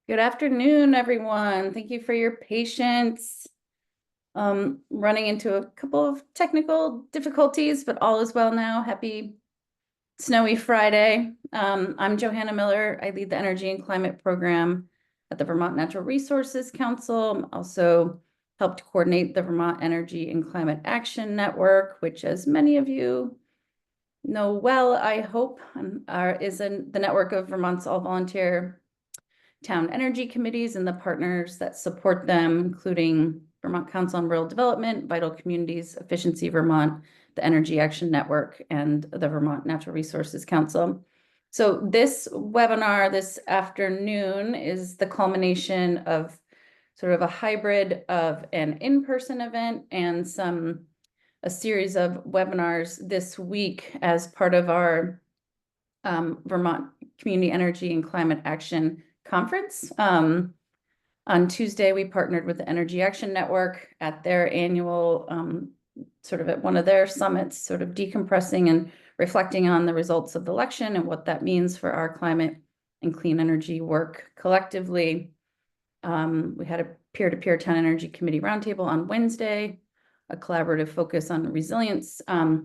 Good afternoon, everyone. Thank you for your patience. Running into a couple of technical difficulties, but all is well now. Happy snowy Friday. I'm Johanna Miller. I lead the Energy and Climate Program at the Vermont Natural Resources Council. Also helped coordinate the Vermont Energy and Climate Action Network, which, as many of you know well, I hope, is the network of Vermont's all-volunteer town energy committees and the partners that support them, including Vermont Council on Rural Development, Vital Communities, Efficiency Vermont, the Energy Action Network, and the Vermont Natural Resources Council. So this webinar this afternoon is the culmination of sort of a hybrid of an in-person event and a series of webinars this week as part of our Vermont Community Energy and Climate Action Conference. On Tuesday, we partnered with the Energy Action Network at their annual, sort of at one of their summits, sort of decompressing and reflecting on the results of the election and what that means for our climate and clean energy work collectively. We had a peer-to-peer town energy committee roundtable on Wednesday, a collaborative focus on resilience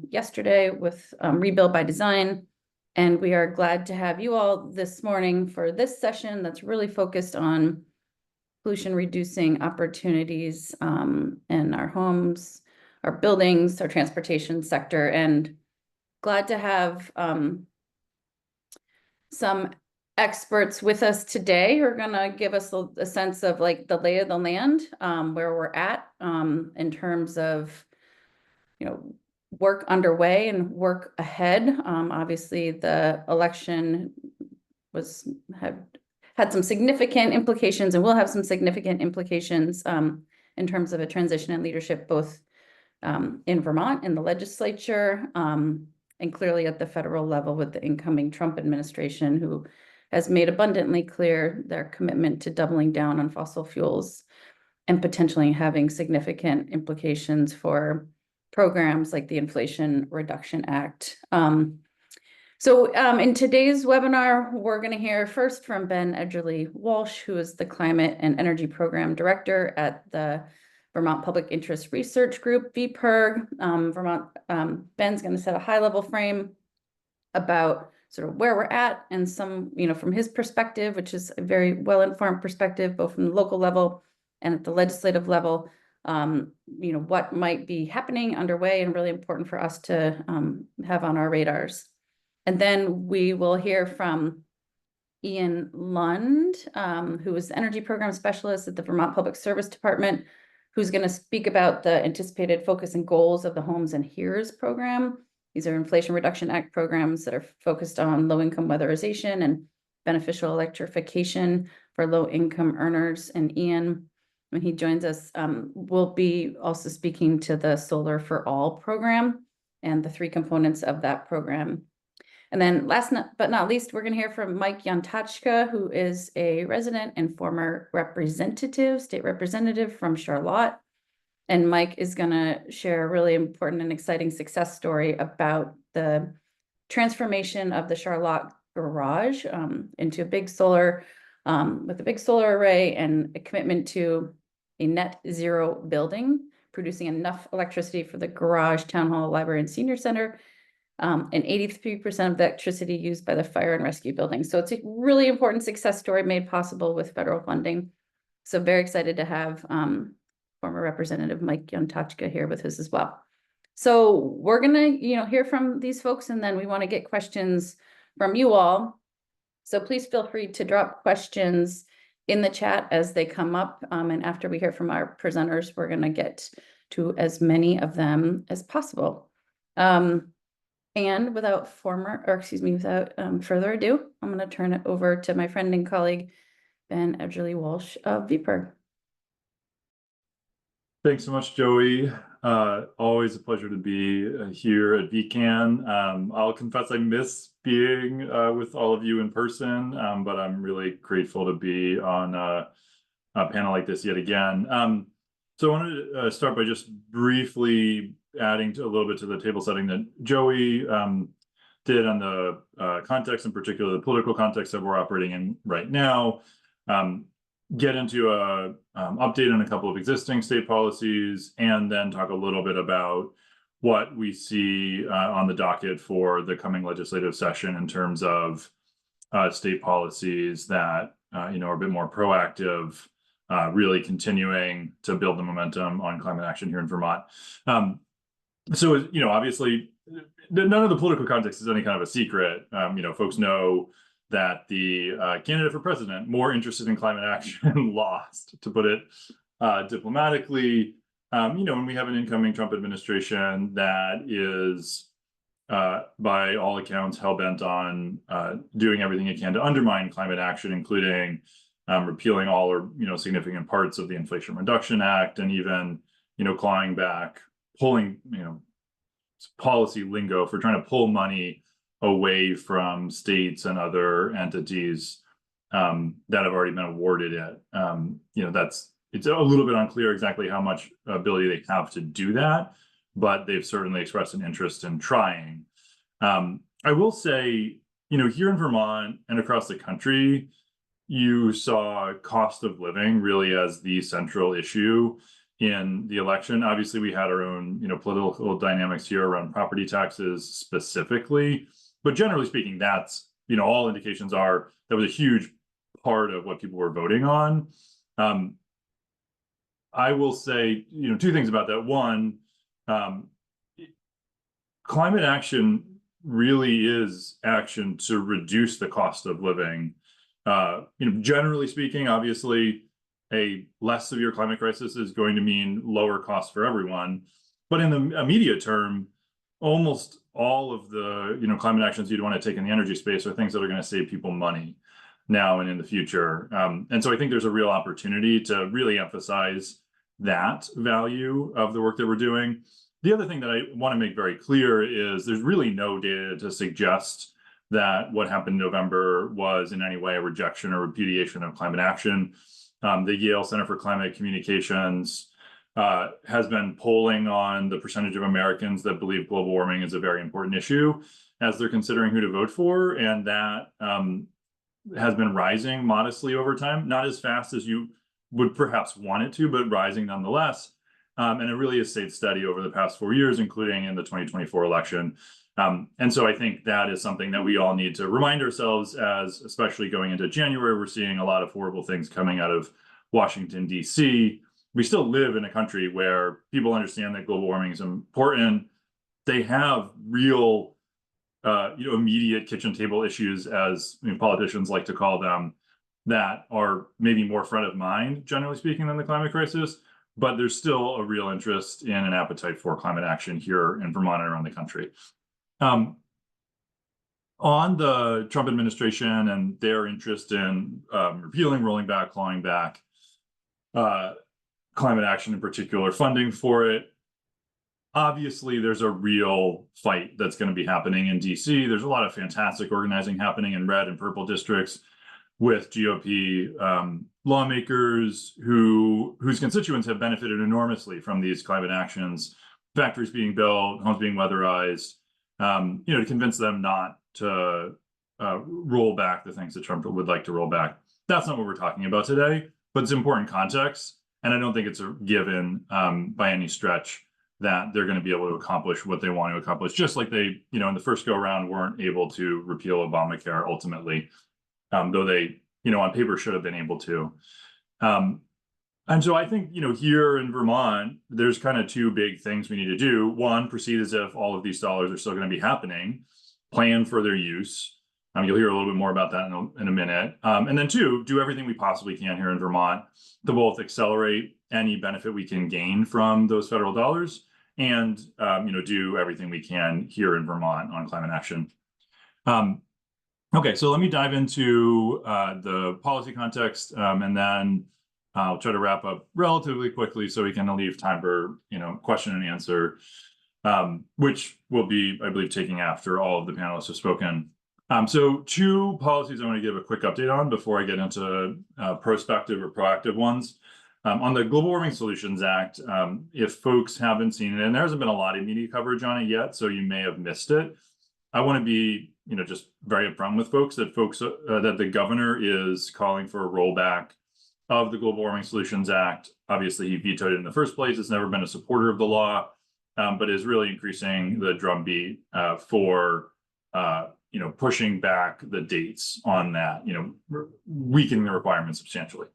yesterday with Rebuild by Design. And we are glad to have you all this morning for this session that's really focused on pollution reducing opportunities in our homes, our buildings, our transportation sector, and glad to have some experts with us today who are going to give us a sense of like the lay of the land, where we're at in terms of, work underway and work ahead. Obviously, the election had some significant implications and will have some significant implications in terms of a transition in leadership, both in Vermont, in the legislature, and clearly at the federal level with the incoming Trump administration, who has made abundantly clear their commitment to doubling down on fossil fuels and potentially having significant implications for programs like the Inflation Reduction Act. So in today's webinar, we're going to hear first from Ben Edgerly-Walsh, who is the Climate and Energy Program Director at the Vermont Public Interest Research Group, VPIRG. Ben's going to set a high-level frame about sort of where we're at and some, from his perspective, which is a very well-informed perspective, both from the local level and at the legislative level, what might be happening underway and really important for us to have on our radars. And then we will hear from Ian Lund, who is the Energy Program Specialist at the Vermont Public Service Department, who's going to speak about the anticipated focus and goals of the Homes and HERES program. These are Inflation Reduction Act programs that are focused on low-income weatherization and beneficial electrification for low-income earners. And Ian, when he joins us, will be also speaking to the Solar for All program and the three components of that program. And then last but not least, we're going to hear from Mike Yantachka, who is a resident and former state representative from Charlotte. And Mike is going to share a really important and exciting success story about the transformation of the Charlotte garage into a big solar, with a big solar array and a commitment to a net zero building, producing enough electricity for the garage, town hall, library, and senior center, and 83% of the electricity used by the fire and rescue building. So it's a really important success story made possible with federal funding. So very excited to have former Representative Mike Yantachka here with us as well. So we're gonna, hear from these folks, and then we want to get questions from you all. So please feel free to drop questions in the chat as they come up. And after we hear from our presenters, we're gonna get to as many of them as possible. And without further ado, I'm going to turn it over to my friend and colleague, Ben Edgerly-Walsh of VPIRG. Thanks so much, Joey. Always a pleasure to be here at VCAN. I'll confess I miss being with all of you in person, but I'm really grateful to be on a panel like this yet again. So I wanted to start by just briefly adding a little bit to the table setting that Joey did on the context, in particular the political context that we're operating in right now. get into a update on a couple of existing state policies, and then talk a little bit about what we see on the docket for the coming legislative session in terms of state policies that are a bit more proactive, really continuing to build the momentum on climate action here in Vermont. So obviously, none of the political context is any kind of a secret. Folks know that the candidate for president, more interested in climate action, lost, to put it diplomatically. And we have an incoming Trump administration that is, by all accounts, hell-bent on doing everything it can to undermine climate action, including repealing all or significant parts of the Inflation Reduction Act, and even clawing back, pulling policy lingo for trying to pull money away from states and other entities that have already been awarded it. It's a little bit unclear exactly how much ability they have to do that, but they've certainly expressed an interest in trying. I will say, here in Vermont and across the country, you saw cost of living really as the central issue in the election. Obviously, we had our own, political dynamics here around property taxes specifically, but generally speaking, that's, all indications are that was a huge part of what people were voting on. I will say, two things about that. One, climate action really is action to reduce the cost of living. Generally speaking, obviously, a less severe climate crisis is going to mean lower costs for everyone. But in the immediate term, almost all of the climate actions you'd want to take in the energy space are things that are going to save people money now and in the future. And so I think there's a real opportunity to really emphasize that value of the work that we're doing. The other thing that I want to make very clear is there's really no data to suggest that what happened in November was in any way a rejection or repudiation of climate action. The Yale Center for Climate Communications has been polling on the percentage of Americans that believe global warming is a very important issue as they're considering who to vote for. And that has been rising modestly over time, not as fast as you would perhaps want it to, but rising nonetheless. And it really has stayed steady over the past 4 years, including in the 2024 election. And so I think that is something that we all need to remind ourselves, as especially going into January, we're seeing a lot of horrible things coming out of Washington, D.C. We still live in a country where people understand that global warming is important. They have real, immediate kitchen table issues, as politicians like to call them, that are maybe more front of mind, generally speaking, than the climate crisis. But there's still a real interest in an appetite for climate action here in Vermont and around the country. On the Trump administration and their interest in repealing, rolling back, clawing back climate action, in particular, funding for it, obviously there's a real fight that's going to be happening in DC. There's a lot of fantastic organizing happening in red and purple districts with GOP lawmakers whose constituents have benefited enormously from these climate actions, factories being built, homes being weatherized, to convince them not to roll back the things that Trump would like to roll back. That's not what we're talking about today, but it's important context. And I don't think it's a given by any stretch that they're going to be able to accomplish what they want to accomplish, just like they, in the first go around weren't able to repeal Obamacare ultimately, though they, on paper should have been able to. And so I think, here in Vermont, there's kind of two big things we need to do. One, proceed as if all of these dollars are still going to be happening, plan for their use. You'll hear a little bit more about that in a minute. And then two, do everything we possibly can here in Vermont to both accelerate any benefit we can gain from those federal dollars and, do everything we can here in Vermont on climate action. Okay, so let me dive into the policy context, and then I'll try to wrap up relatively quickly so we can leave time for, question and answer, which will be, I believe, taking after all of the panelists have spoken. So two policies I want to give a quick update on before I get into prospective or proactive ones. On the Global Warming Solutions Act, if folks haven't seen it, and there hasn't been a lot of media coverage on it yet, so you may have missed it. I want to be, just very upfront with folks that the governor is calling for a rollback of the Global Warming Solutions Act. Obviously, he vetoed it in the first place. It's never been a supporter of the law, but is really increasing the drumbeat for pushing back the dates on that, weakening the requirements substantially.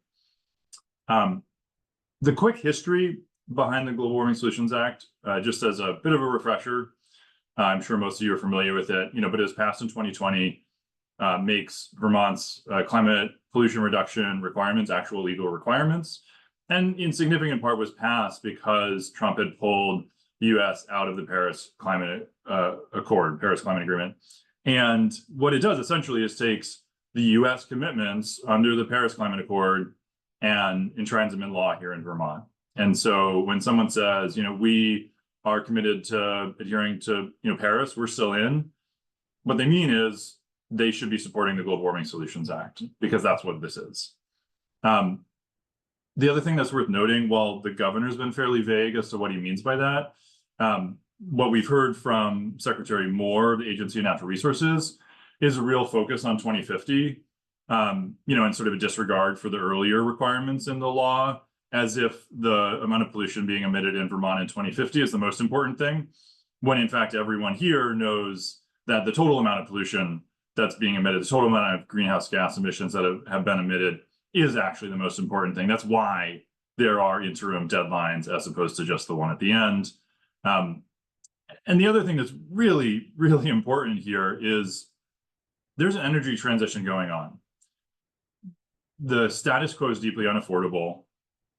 The quick history behind the Global Warming Solutions Act, just as a bit of a refresher, I'm sure most of you are familiar with it, but it was passed in 2020, makes Vermont's climate pollution reduction requirements actual legal requirements, and in significant part was passed because Trump had pulled the US out of the Paris Climate Paris Climate Agreement. And what it does essentially is takes the US commitments under the Paris Climate Accord and enshrines them in law here in Vermont. And so when someone says, we are committed to adhering to, Paris, we're still in, what they mean is they should be supporting the Global Warming Solutions Act, because that's what this is. The other thing that's worth noting, while the governor's been fairly vague as to what he means by that, what we've heard from Secretary Moore of the Agency of Natural Resources is a real focus on 2050, and sort of a disregard for the earlier requirements in the law, as if the amount of pollution being emitted in Vermont in 2050 is the most important thing, when in fact everyone here knows that the total amount of pollution that's being emitted, the total amount of greenhouse gas emissions that have been emitted is actually the most important thing. That's why there are interim deadlines as opposed to just the one at the end. And the other thing that's really, really important here is there's an energy transition going on. The status quo is deeply unaffordable.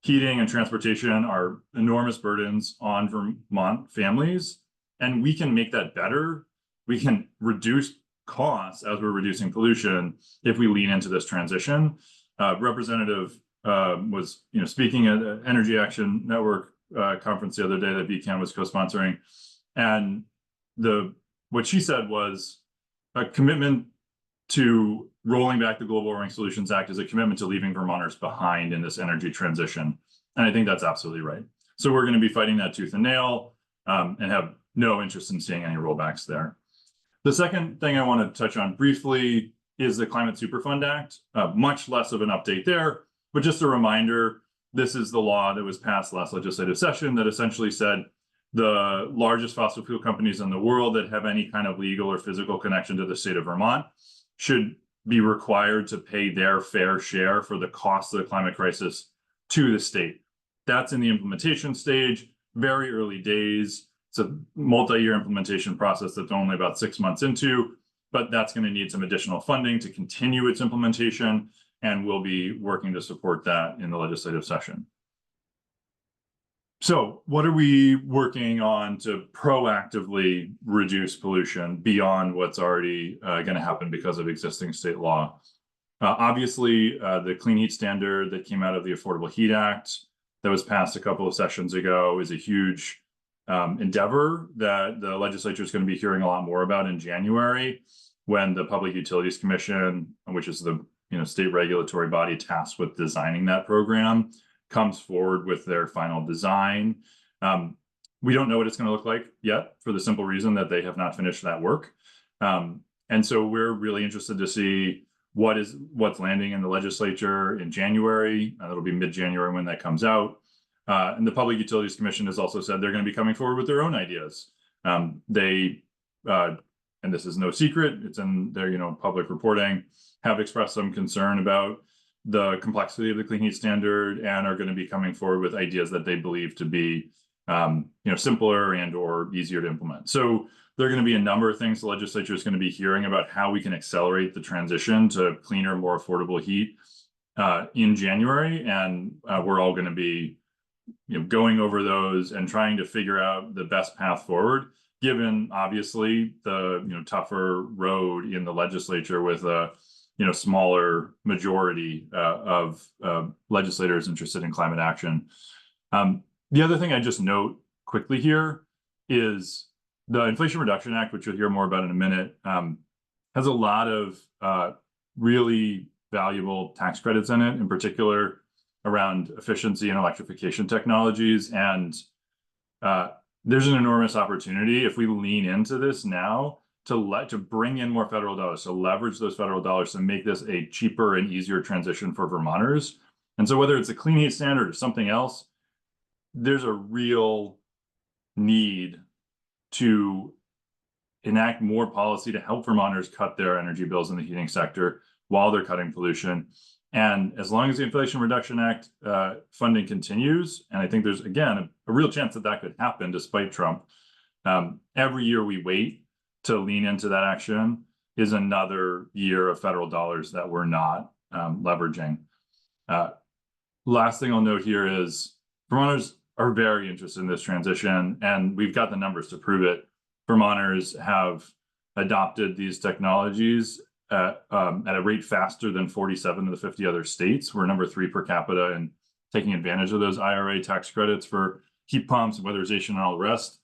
Heating and transportation are enormous burdens on Vermont families, and we can make that better. We can reduce costs as we're reducing pollution if we lean into this transition. Representative was speaking at an Energy Action Network conference the other day that VCAN was co-sponsoring, and what she said was a commitment to rolling back the Global Warming Solutions Act is a commitment to leaving Vermonters behind in this energy transition, and I think that's absolutely right. So we're going to be fighting that tooth and nail, and have no interest in seeing any rollbacks there. The second thing I want to touch on briefly is the Climate Superfund Act. Much less of an update there, but just a reminder, this is the law that was passed last legislative session that essentially said the largest fossil fuel companies in the world that have any kind of legal or physical connection to the state of Vermont should be required to pay their fair share for the cost of the climate crisis to the state. That's in the implementation stage, very early days. It's a multi-year implementation process that's only about 6 months into, but that's going to need some additional funding to continue its implementation, and we'll be working to support that in the legislative session. So what are we working on to proactively reduce pollution beyond what's already going to happen because of existing state law? Obviously, the Clean Heat Standard that came out of the Affordable Heat Act that was passed a couple of sessions ago is a huge endeavor that the legislature is going to be hearing a lot more about in January, when the Public Utilities Commission, which is the state regulatory body tasked with designing that program, comes forward with their final design. We don't know what it's going to look like yet, for the simple reason that they have not finished that work. And so we're really interested to see what's landing in the legislature in January. It'll be mid-January when that comes out. And the Public Utilities Commission has also said they're going to be coming forward with their own ideas. And this is no secret, it's in their public reporting, have expressed some concern about the complexity of the Clean Heat Standard and are going to be coming forward with ideas that they believe to be simpler and or easier to implement. So there are going to be a number of things the legislature is going to be hearing about how we can accelerate the transition to cleaner, more affordable heat in January, and we're all going to be going over those and trying to figure out the best path forward, given obviously the tougher road in the legislature with a smaller majority of legislators interested in climate action. The other thing I just note quickly here is the Inflation Reduction Act, which you'll hear more about in a minute, has a lot of really valuable tax credits in it, in particular around efficiency and electrification technologies. And there's an enormous opportunity if we lean into this now to bring in more federal dollars, to leverage those federal dollars to make this a cheaper and easier transition for Vermonters. And so whether it's a clean heat standard or something else, there's a real need to enact more policy to help Vermonters cut their energy bills in the heating sector while they're cutting pollution. And as long as the Inflation Reduction Act funding continues, and I think there's, again, a real chance that that could happen despite Trump, every year we wait to lean into that action is another year of federal dollars that we're not leveraging. Last thing I'll note here is Vermonters are very interested in this transition, and we've got the numbers to prove it. Vermonters have adopted these technologies at a rate faster than 47 of the 50 other states. We're number 3 per capita in taking advantage of those IRA tax credits for heat pumps and weatherization and all the rest.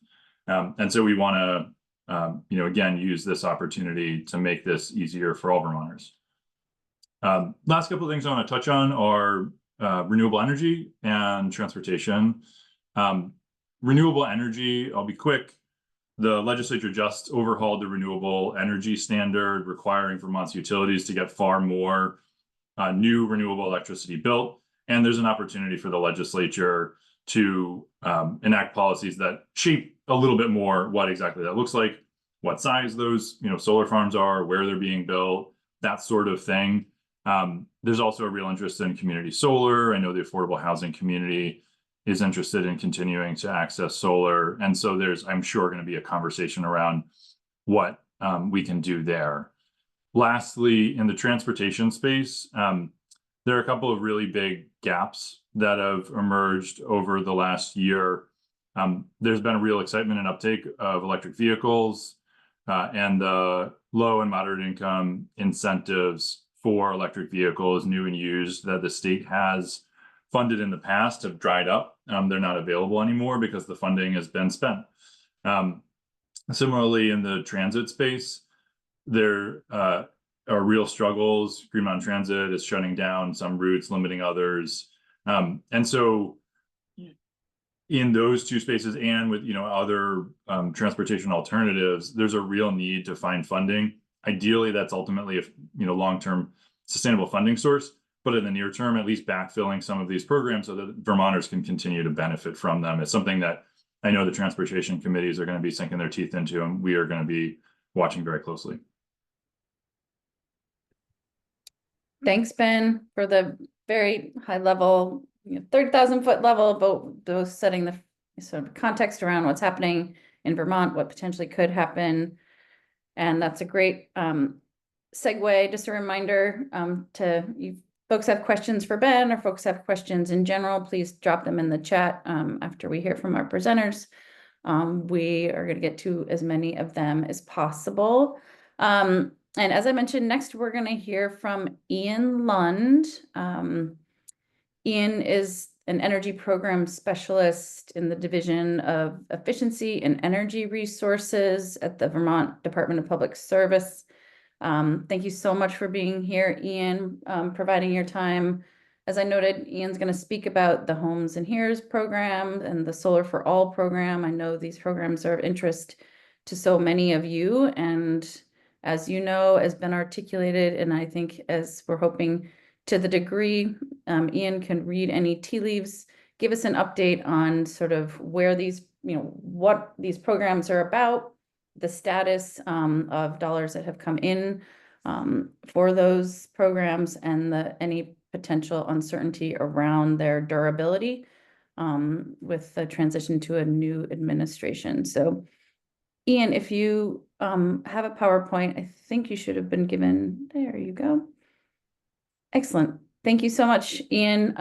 And so we want to, again, use this opportunity to make this easier for all Vermonters. Last couple of things I want to touch on are renewable energy and transportation. Renewable energy, I'll be quick. The legislature just overhauled the renewable energy standard, requiring Vermont's utilities to get far more new renewable electricity built. And there's an opportunity for the legislature to enact policies that shape a little bit more what exactly that looks like, what size those solar farms are, where they're being built, that sort of thing. There's also a real interest in community solar. I know the affordable housing community is interested in continuing to access solar. And so there's, I'm sure, going to be a conversation around what we can do there. Lastly, in the transportation space, there are a couple of really big gaps that have emerged over the last year. There's been a real excitement and uptake of electric vehicles, and the low and moderate income incentives for electric vehicles, new and used, that the state has funded in the past have dried up. They're not available anymore because the funding has been spent. Similarly, in the transit space, there are real struggles. Green Mountain Transit is shutting down some routes, limiting others. And so in those two spaces and with other transportation alternatives, there's a real need to find funding. Ideally, that's ultimately a long-term sustainable funding source, but in the near term, at least backfilling some of these programs so that Vermonters can continue to benefit from them. It's something that I know the transportation committees are going to be sinking their teeth into, and we are going to be watching very closely. Thanks, Ben, for the very high level, 30,000 foot level, but those setting the sort of context around what's happening in Vermont, what potentially could happen. And that's a great segue. Just a reminder to you folks have questions for Ben, or folks have questions in general, please drop them in the chat after we hear from our presenters. We are going to get to as many of them as possible. And as I mentioned, next we're going to hear from Ian Lund. Ian is an energy program specialist in the Division of Efficiency and Energy Resources at the Vermont Department of Public Service. Thank you so much for being here, Ian, providing your time. As I noted, Ian's going to speak about the Homes and Here's program and the Solar for All program. I know these programs are of interest to so many of you. And as you know, has been articulated, and I think as we're hoping to the degree Ian can read any tea leaves, give us an update on sort of where these, what these programs are about, the status of dollars that have come in for those programs, and any potential uncertainty around their durability with the transition to a new administration. So Ian, if you have a PowerPoint, I think you should have been given, there you go. Excellent. Thank you so much, Ian.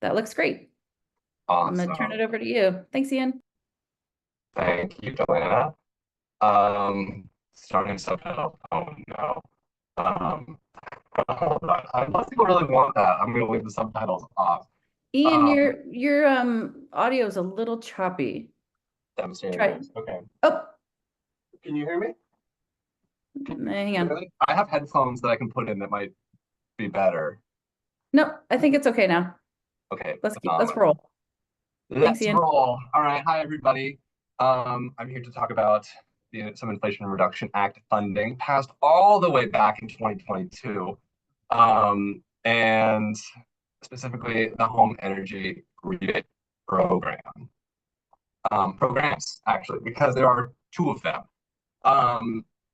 That looks great. Awesome. I'm going to turn it over to you. Thanks, Ian. Thank you, Joanna. Starting subtitle. Oh no. Hold on. Unless people really want that, I'm going to leave the subtitles off. Ian, your audio is a little choppy. Devastating. Okay. Oh, Can you hear me? hang on. Really? I have headphones that I can put in that might be better. No, I think it's okay now. Okay. Let's roll. Thanks, Ian. Roll. All right. Hi, everybody. I'm here to talk about some Inflation Reduction Act funding passed all the way back in 2022. And specifically the home energy rebate program. Programs, actually, because there are two of them.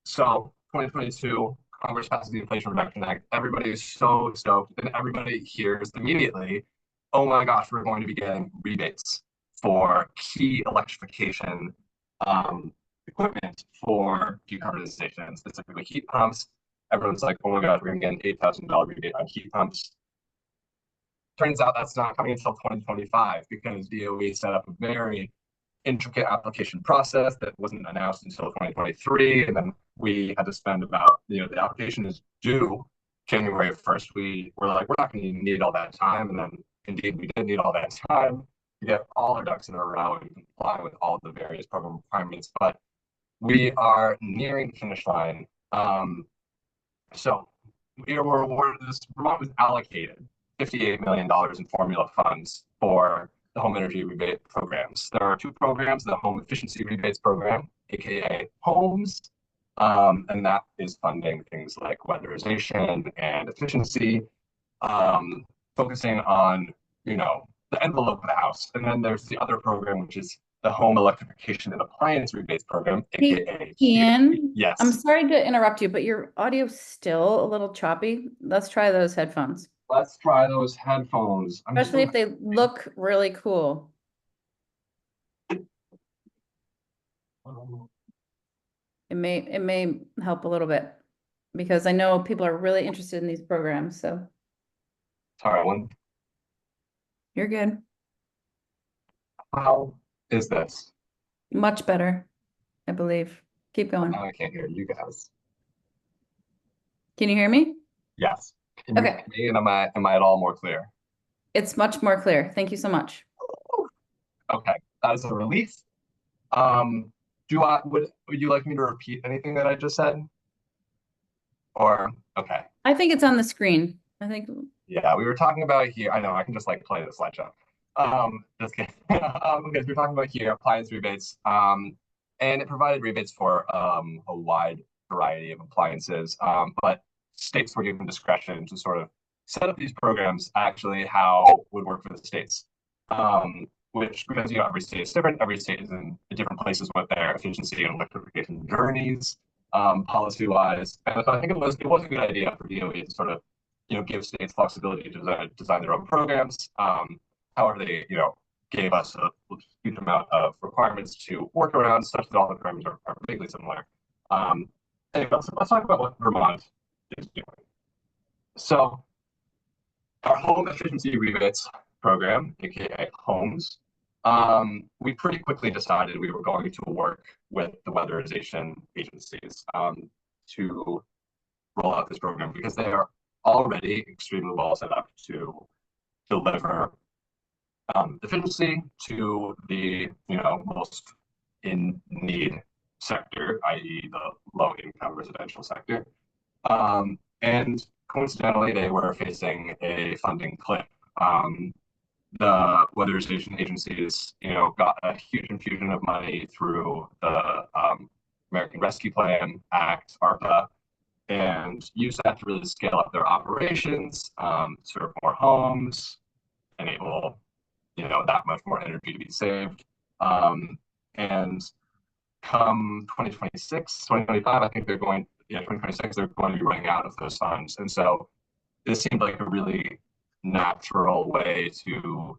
So 2022, Congress passes the Inflation Reduction Act. Everybody is so stoked, and everybody hears immediately, oh my gosh, we're going to be getting rebates for key electrification equipment for decarbonization, specifically heat pumps. Everyone's like, oh my gosh, we're going to get an $8,000 rebate on heat pumps. Turns out that's not coming until 2025 because DOE set up a very intricate application process that wasn't announced until 2023. And then we had to spend about, the application is due January 1st. We were like, we're not going to need all that time. And then indeed, we did need all that time to get all our ducks in a row and comply with all the various program requirements. But we are nearing the finish line. So we were awarded this, Vermont was allocated $58 million in formula funds for the home energy rebate programs. There are two programs, the home efficiency rebates program, aka HOMES, and that is funding things like weatherization and efficiency, focusing on, the envelope of the house. And then there's the other program, which is the home electrification and appliance rebates program, aka Ian, yes. I'm sorry to interrupt you, but your audio's still a little choppy. Let's try those headphones, Let's try those headphones. especially if they look really cool. It may help a little bit because I know people are really interested in these programs. So Sorry, one. you're good. How is this? Much better, I believe. Keep going. Now I can't hear you guys. Can you hear me? Yes. Can you Okay. hear me? And am I at all more clear? It's much more clear. Thank you so much. Okay, that is a relief. Would you like me to repeat anything that I just said? Or okay. I think it's on the screen. I think Yeah, we were talking about here. I know I can just like play the slideshow. Just kidding. Okay, so we're talking about here appliance rebates. And it provided rebates for a wide variety of appliances. But states were given discretion to sort of set up these programs actually how would work for the states. Which because every state is different, every state is in different places with their efficiency and electrification journeys, policy wise. And so I think it was a good idea for DOE to sort of give states flexibility to design their own programs. However, they gave us a huge amount of requirements to work around, such that all the programs are vaguely similar. Anyway, let's talk about what Vermont is doing. So our home efficiency rebates program, aka HOMES, we pretty quickly decided we were going to work with the weatherization agencies to roll out this program because they are already extremely well set up to deliver efficiency to the most in need sector, i.e. the low income residential sector. And coincidentally, they were facing a funding cliff. The weatherization agencies, got a huge infusion of money through the American Rescue Plan Act, ARPA, and used that to really scale up their operations, serve more homes, enable that much more energy to be saved. And come 2025, I think 2026, they're going to be running out of those funds. And so this seemed like a really natural way to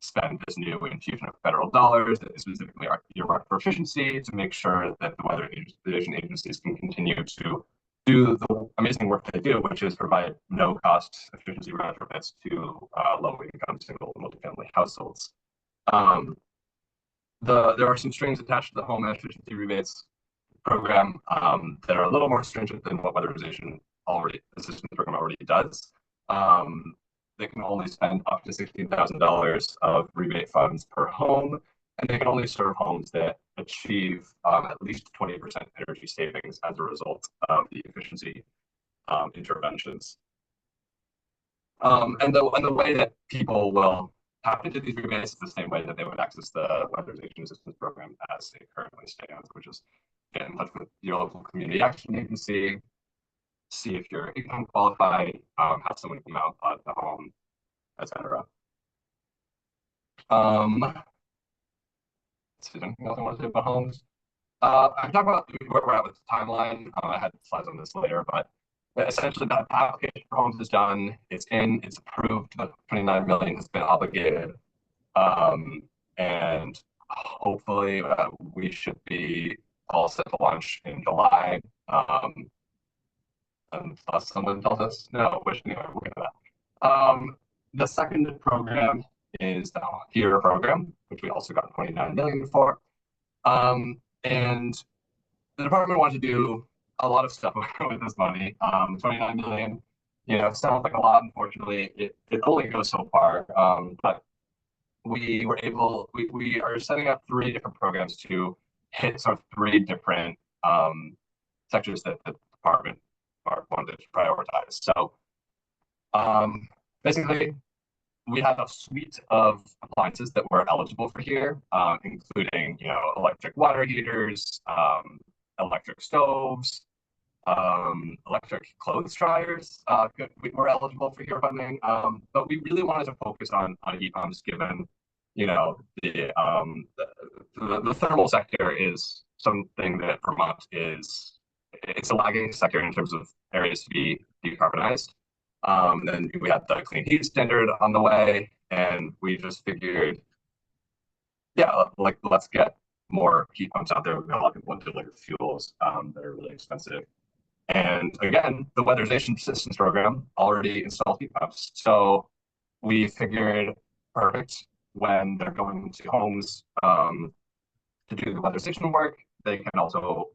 spend this new infusion of federal dollars that is specifically earmarked for efficiency to make sure that the weatherization agencies can continue to do the amazing work they do, which is provide no-cost efficiency retrofits to low-income single and multifamily households. There are some strings attached to the home efficiency rebates program that are a little more stringent than what weatherization assistance program already does. They can only spend up to $16,000 of rebate funds per home, and they can only serve homes that achieve at least 20% energy savings as a result of the efficiency interventions. And the way that people will tap into these rebates is the same way that they would access the weatherization assistance program as it currently stands, which is get in touch with your local community action agency, see if you're income qualified, have someone come out at the home, etc. Is there anything else I want to say about homes? I can talk about where we're at with the timeline. I had slides on this later, but essentially the application for homes is done. It's in, it's approved. The 29 million has been obligated. And hopefully we should be all set to launch in July. Unless someone tells us no, which anyway, we'll get to that. The second program is the HERE program, which we also got 29 million for. And the department wanted to do a lot of stuff with this money. 29 million, sounds like a lot. Unfortunately, it only goes so far. But we are setting up 3 different programs to hit sort of 3 different sectors that the department wanted to prioritize. So basically, we have a suite of appliances that were eligible for here, including electric water heaters, electric stoves, electric clothes dryers. We're eligible for here funding, but we really wanted to focus on heat pumps, given the thermal sector is something that Vermont it's a lagging sector in terms of areas to be decarbonized. Then we had the clean heat standard on the way, and we just figured, let's get more heat pumps out there. We've got a lot of people into liquid fuels that are really expensive. And again, the weatherization systems program already installed heat pumps. So we figured, perfect, when they're going to homes to do the weatherization work, they can also,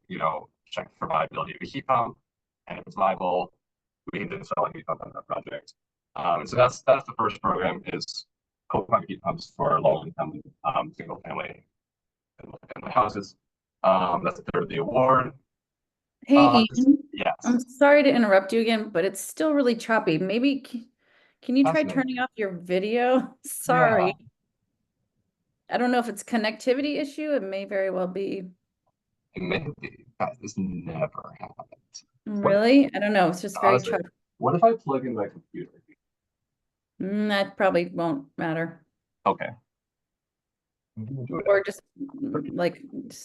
check for viability of a heat pump. And if it's viable, we can install a heat pump on that project. So that's the first program, is co-prime heat pumps for low-income single-family houses. That's a third of the award. Hey, Ian, yes. I'm sorry to interrupt you again, but it's still really choppy. Maybe can you try turning off your video? Sorry. Yeah. I don't know if it's connectivity issue. It may very well be. It may be. Guys, this never happened. Really? I don't know. It's just very choppy. What if I plug in my computer? That probably won't matter. Okay. Or just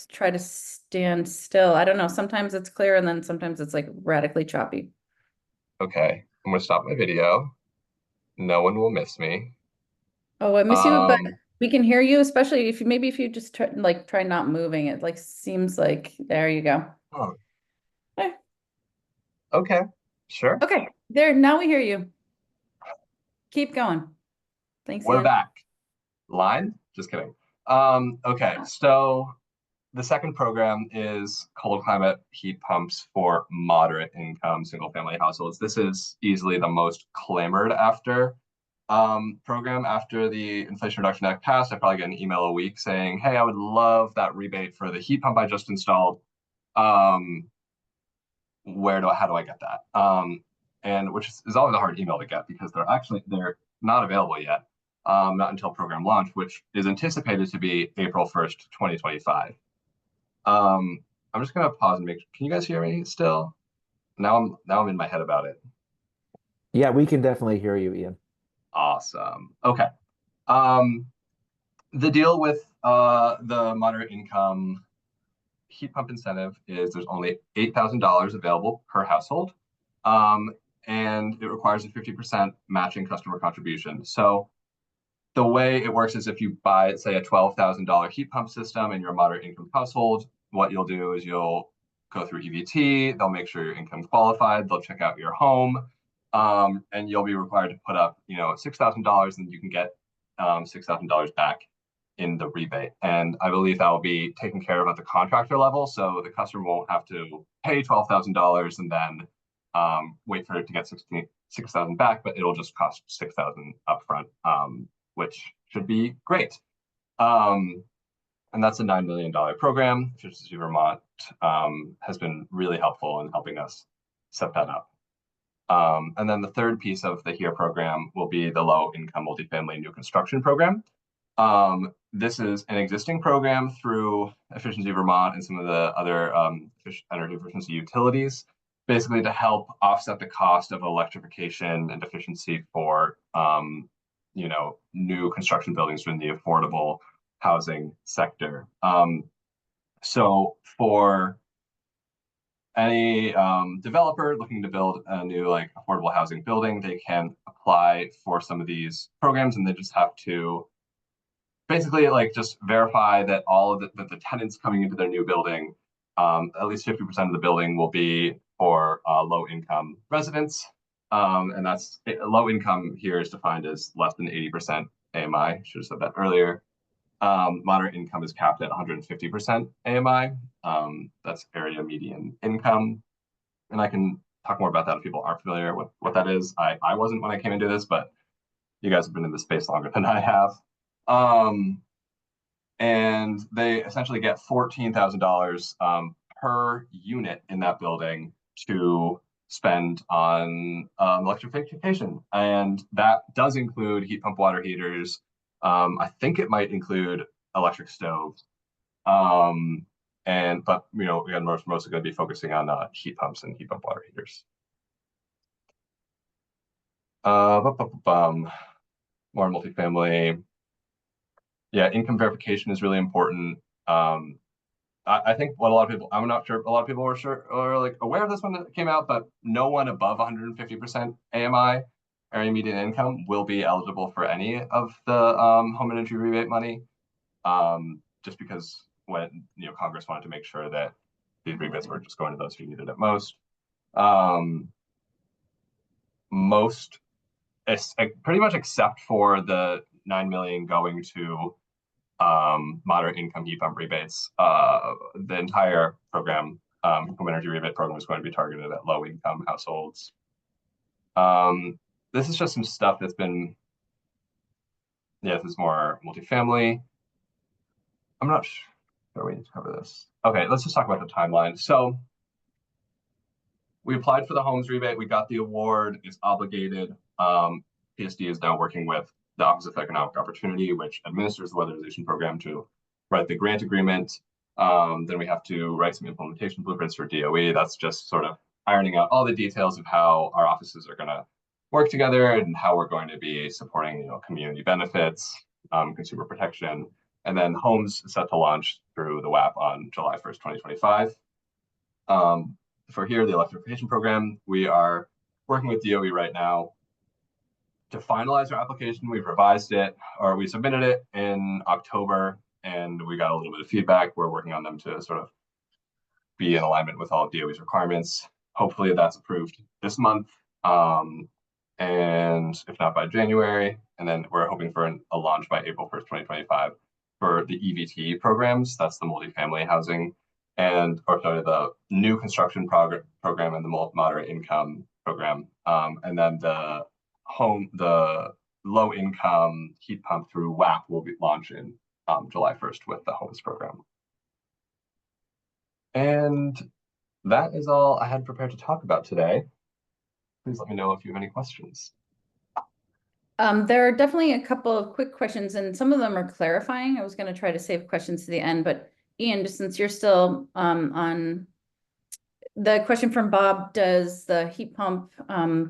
try to stand still. I don't know. Sometimes it's clear and then sometimes it's like radically choppy. Okay. I'm gonna stop my video. No one will miss me. Oh, I miss you, but we can hear you, especially if you just try not moving. It seems like there you go. Oh. Okay. Sure. Okay. There, now we hear you. Keep going. Thanks, We're Ian. back. Line? Just kidding. Okay, so the second program is cold climate heat pumps for moderate income single family households. This is easily the most clamored after program. After the Inflation Reduction Act passed, I probably get an email a week saying, hey, I would love that rebate for the heat pump I just installed. How do I get that? And which is always a hard email to get, because they're not available yet. Not until program launch, which is anticipated to be April 1st, 2025. I'm just gonna pause and can you guys hear me still? Now I'm in my head about it. Yeah, we can definitely hear you, Ian. Awesome. Okay. The deal with the moderate income heat pump incentive is there's only $8,000 available per household. And it requires a 50% matching customer contribution. So the way it works is if you buy, say, a $12,000 heat pump system and you're a moderate income household, what you'll do is you'll go through EVT, they'll make sure your income's qualified, they'll check out your home, and you'll be required to put up, $6,000, and you can get $6,000 back in the rebate. And I believe that will be taken care of at the contractor level, so the customer won't have to pay $12,000 and then wait for it to get $6,000 back, but it'll just cost $6,000 upfront, which should be great. And that's a $9 million program. Efficiency Vermont has been really helpful in helping us set that up. And then the third piece of the HERE program will be the low-income multifamily new construction program. This is an existing program through Efficiency Vermont and some of the other energy efficiency utilities, basically to help offset the cost of electrification and efficiency for new construction buildings in the affordable housing sector. So for any developer looking to build a new like affordable housing building, they can apply for some of these programs, and they just have to basically like just verify that all of the tenants coming into their new building, at least 50% of the building will be for low income residents. And that's low income here is defined as less than 80% AMI. Should have said that earlier. Moderate income is capped at 150% AMI. That's area median income. And I can talk more about that if people aren't familiar with what that is. I wasn't when I came into this, but you guys have been in this space longer than I have. And they essentially get $14,000 per unit in that building to spend on electrification. And that does include heat pump water heaters. I think it might include electric stoves. But again, mostly going to be focusing on heat pumps and heat pump water heaters. More multifamily. Yeah, income verification is really important. I think what a lot of people, I'm not sure, a lot of people are like aware of this when it came out, but no one above 150% AMI, area median income, will be eligible for any of the home energy rebate money. Just because when Congress wanted to make sure that these rebates were just going to those who needed it most. Pretty much except for the 9 million going to moderate income heat pump rebates, the entire program, home energy rebate program, is going to be targeted at low income households. This is just some stuff that's been, this is more multifamily. I'm not sure we need to cover this. Okay, let's just talk about the timeline. So we applied for the homes rebate, we got the award, it's obligated. PSD is now working with the Office of Economic Opportunity, which administers the weatherization program, to write the grant agreement. Then we have to write some implementation blueprints for DOE. That's just sort of ironing out all the details of how our offices are going to work together and how we're going to be supporting, community benefits, consumer protection. And then homes is set to launch through the WAP on July 1st, 2025. For here, the electrification program, we are working with DOE right now to finalize our application. We've revised it, or we submitted it in October, and we got a little bit of feedback. We're working on them to sort of be in alignment with all of DOE's requirements. Hopefully that's approved this month, and if not by January. And then we're hoping for a launch by April 1st, 2025 for the EVT programs. That's the multifamily housing, the new construction program and the moderate income program. And then the low income heat pump through WAP will be launching July 1st with the homes program. And that is all I had prepared to talk about today. Please let me know if you have any questions. There are definitely a couple of quick questions, and some of them are clarifying. I was going to try to save questions to the end, but Ian, just since you're still on the question from Bob, does the heat pump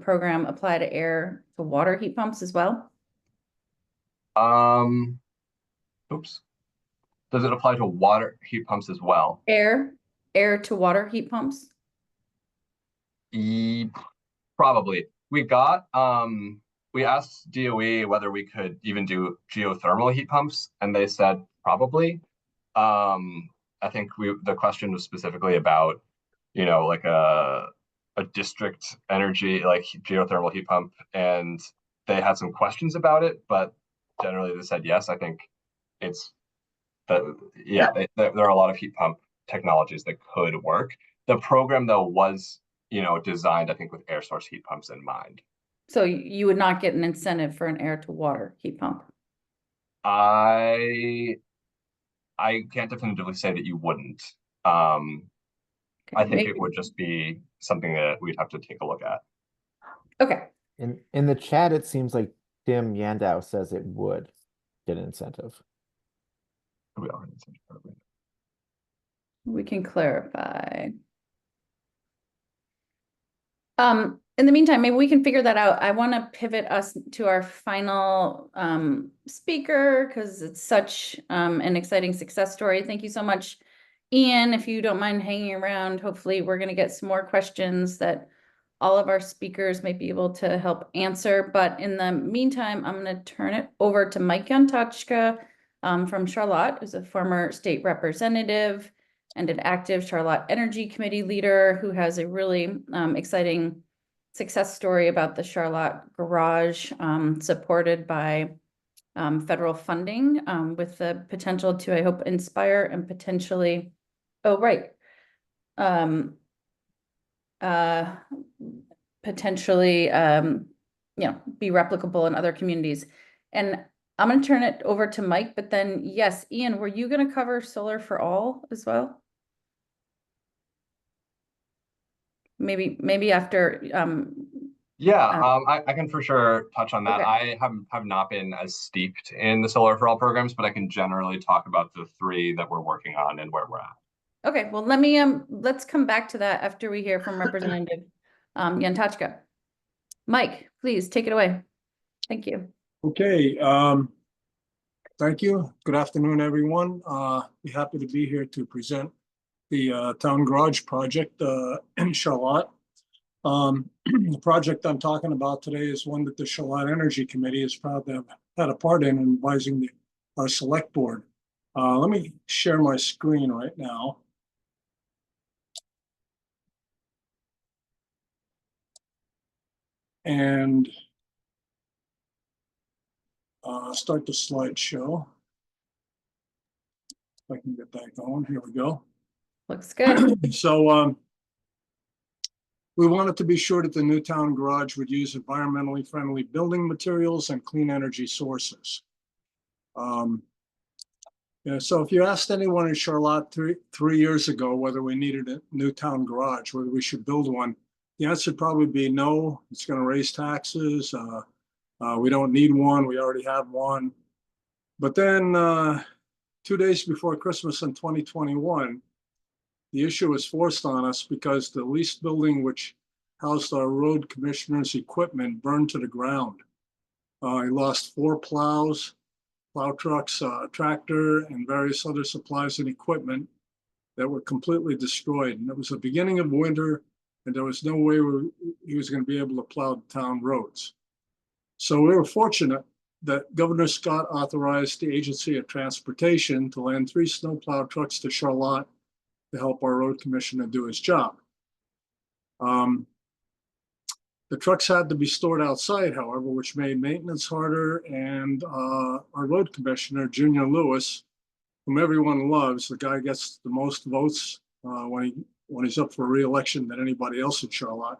program apply to air to water heat pumps as well? Oops. Does it apply to water heat pumps as well? Air to water heat pumps? Probably. We asked DOE whether we could even do geothermal heat pumps, and they said probably. I think the question was specifically about, like a district energy, like geothermal heat pump, and they had some questions about it, but generally they said yes. I think it's that, there are a lot of heat pump technologies that could work. The program though was, designed, I think, with air source heat pumps in mind. So you would not get an incentive for an air to water heat pump? I can't definitively say that you wouldn't. I think it would just be something that we'd have to take a look at. Okay. In the chat, it seems like Tim Yandow says it would get an incentive. We can clarify. in the meantime, maybe we can figure that out. I want to pivot us to our final speaker because it's such an exciting success story. Thank you so much, Ian. If you don't mind hanging around, hopefully we're going to get some more questions that all of our speakers might be able to help answer. But in the meantime, I'm going to turn it over to Mike Yantachka from Charlotte, who's a former state representative and an active Charlotte Energy Committee leader who has a really exciting success story about the Charlotte Garage, supported by federal funding, with the potential to, I hope, inspire and potentially, potentially, be replicable in other communities. And I'm going to turn it over to Mike, but then, yes, Ian, were you going to cover solar for all as well? Maybe after, Yeah, I can for sure touch on that. Okay. I have not been as steeped in the Solar for All programs, but I can generally talk about the three that we're working on and where we're at. Okay, well, let's come back to that after we hear from Representative Yantachka. Mike, please take it away. Thank you. Okay, thank you. Good afternoon, everyone. Be happy to be here to present the Town Garage project in Charlotte. The project I'm talking about today is one that the Charlotte Energy Committee is proud to have had a part in advising our select board. Let me share my screen right now. And start the slideshow. If I can get that going, here we go. Looks good. So we wanted to be sure that the new town garage would use environmentally friendly building materials and clean energy sources. So if you asked anyone in Charlotte three years ago whether we needed a new town garage, whether we should build one, the answer would probably be no. It's going to raise taxes. We don't need one. We already have one. But then 2 days before Christmas in 2021, the issue was forced on us because the leased building, which housed our road commissioner's equipment, burned to the ground. He lost 4 plows, plow trucks, tractor, and various other supplies and equipment that were completely destroyed. And it was the beginning of winter, and there was no way he was going to be able to plow the town roads. So we were fortunate that Governor Scott authorized the Agency of Transportation to lend 3 snowplow trucks to Charlotte to help our road commissioner do his job. The trucks had to be stored outside, however, which made maintenance harder, and our road commissioner, Junior Lewis, whom everyone loves, the guy gets the most votes when he's up for re-election than anybody else in Charlotte.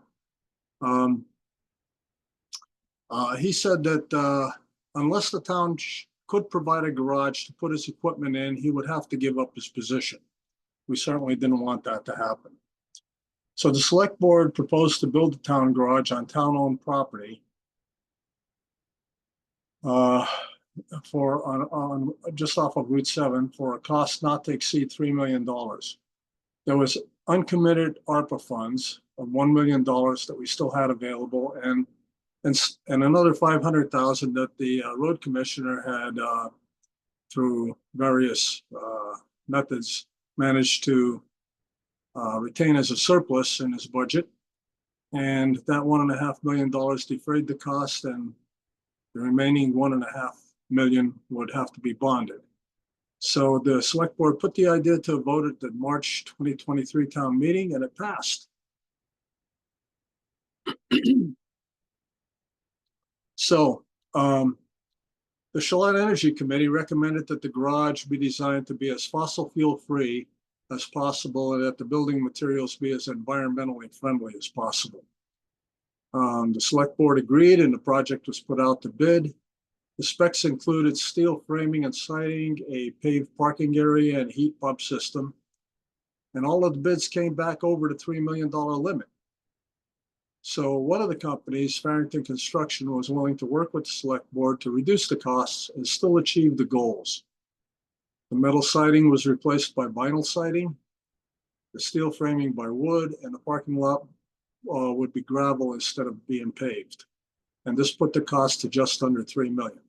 He said that unless the town could provide a garage to put his equipment in, he would have to give up his position. We certainly didn't want that to happen. So the select board proposed to build the town garage on town-owned property on just off of Route 7 for a cost not to exceed $3 million. There was uncommitted ARPA funds of $1 million that we still had available, and another $500,000 that the road commissioner had, through various methods, managed to retain as a surplus in his budget. And that $1.5 million defrayed the cost, and the remaining $1.5 million would have to be bonded. So the select board put the idea to a vote at the March 2023 town meeting, and it passed. So the Charlotte Energy Committee recommended that the garage be designed to be as fossil fuel free as possible, and that the building materials be as environmentally friendly as possible. The select board agreed, and the project was put out to bid. The specs included steel framing and siding, a paved parking area, and heat pump system. And all of the bids came back over the $3 million limit. So one of the companies, Farrington Construction, was willing to work with the select board to reduce the costs and still achieve the goals. The metal siding was replaced by vinyl siding, the steel framing by wood, and the parking lot would be gravel instead of being paved. And this put the cost to just under $3 million.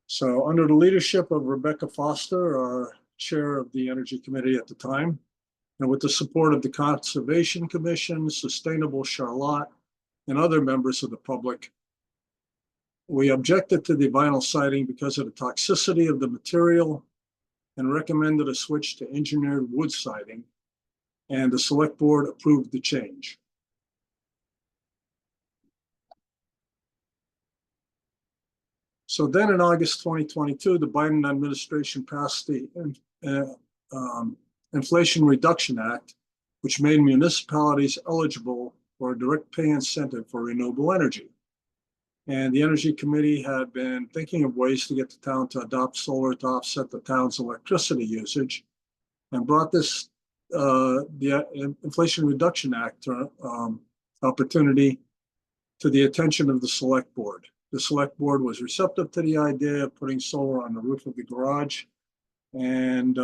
So under the leadership of Rebecca Foster, our chair of the Energy Committee at the time, and with the support of the Conservation Commission, Sustainable Charlotte, and other members of the public, we objected to the vinyl siding because of the toxicity of the material and recommended a switch to engineered wood siding, and the select board approved the change. So then in August 2022, the Biden administration passed the Inflation Reduction Act, which made municipalities eligible for a direct pay incentive for renewable energy. And the Energy Committee had been thinking of ways to get the town to adopt solar to offset the town's electricity usage, and brought this, the Inflation Reduction Act opportunity to the attention of the select board. The select board was receptive to the idea of putting solar on the roof of the garage, and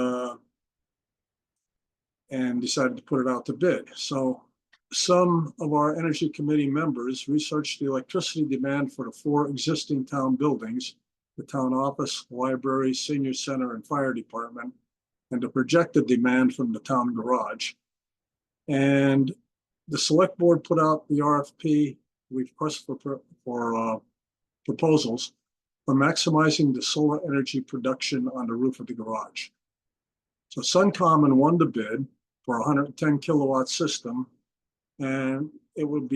decided to put it out to bid. So some of our Energy Committee members researched the electricity demand for the 4 existing town buildings, the town office, library, senior center, and fire department, and the projected demand from the town garage. And the select board put out the RFP, request for proposals for maximizing the solar energy production on the roof of the garage. So Suncommon won the bid for a 110 kilowatt system, and it would